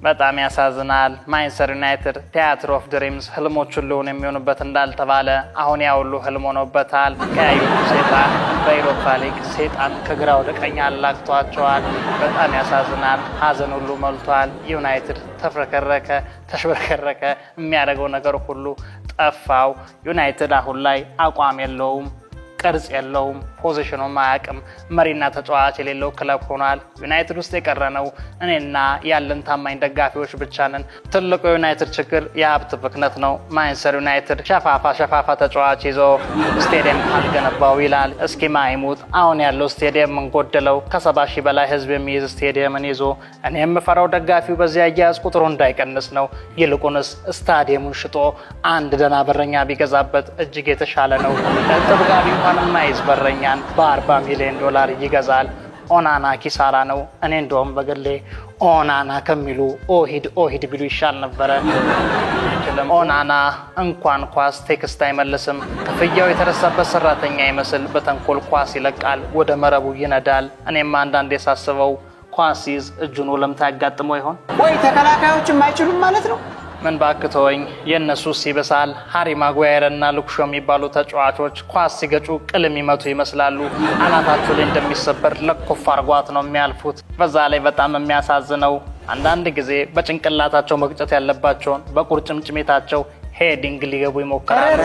በጣም ያሳዝናል ማንቸስተር ዩናይትድ ቲያትር ኦፍ ድሪምስ ህልሞች ሁሉ የሚሆኑበት እንዳልተባለ አሁን ያውሉ ህልም ሆኖበታል ቀያዩ ሰይጣን በአውሮፓ ሊግ ሰይጣን ከግራ ወደ ቀኝ አላክቷቸዋል በጣም ያሳዝናል ሀዘን ሁሉ ሞልቷል ዩናይትድ ተፍረከረከ ተሽበረከረከ የሚያደርገው ነገር ሁሉ ጠፋው ዩናይትድ አሁን ላይ አቋም የለውም ቅርጽ የለውም ፖዚሽኑ ማያቅም መሪና ተጫዋች የሌለው ክለብ ሆኗል ዩናይትድ ውስጥ የቀረነው እኔና ያለን ታማኝ ደጋፊዎች ብቻ ነን ትልቁ ዩናይትድ ችግር የሀብት ብክነት ነው ማንቸስተር ዩናይትድ ሸፋፋ ተጫዋች ይዞ ስቴዲየም ካልገነባው ይላል እስኪ ማይሙት አሁን ያለው ስቴዲየም እንጎደለው ከ70,000 በላይ ህዝብ የሚይዝ ስቴዲየምን ይዞ እኔ የምፈራው ደጋፊው በዚያ ያያዝ ቁጥሩ እንዳይቀንስ ነው ይልቁንስ ስታዲየሙን ሽጦ አንድ ደና በረኛ ቢገዛበት እጅግ የተሻለ ነው ለጥብጋቢ እንኳን ማይዝ በረኛ $40 ሚሊዮን ይገዛል ኦናና ኪሳራ ነው እኔ እንደውም በግሌ ኦናና ከሚሉ ኦሂድ ቢሉ ይሻል ነበር ኦናና እንኳን ኳስ ቴክስት አይመልስም ከፍያው የተረሳበት ሰራተኛ ይመስል በተንኮል ኳስ ይለቃል ወደ መረቡ ይነዳል እኔም አንዳንዴ ሳስበው ኳሲዝ እጁን ለምታ ያጋጥመው ይሆን ወይ ተከላካዮችም አይችሉም ማለት ነው ምን ባክቶኝ የነሱ ሲበሳል ሃሪ ማጓየርና ሉክሾ የሚባሉ ተጫዋቾች ኳስ ሲገጩ ቅልም ይመቱ ይመስላሉ አናታቸው ላይ እንደሚሰበር ለኮፍ አርጓት ነው የሚያልፉት በዛ ላይ በጣም የሚያሳዝነው አንዳንድ ጊዜ በጭንቅላታቸው መግጨት ያለባቸው በቁርጭምጭሚታቸው ሄዲንግ ሊገቡ ይሞክራሉ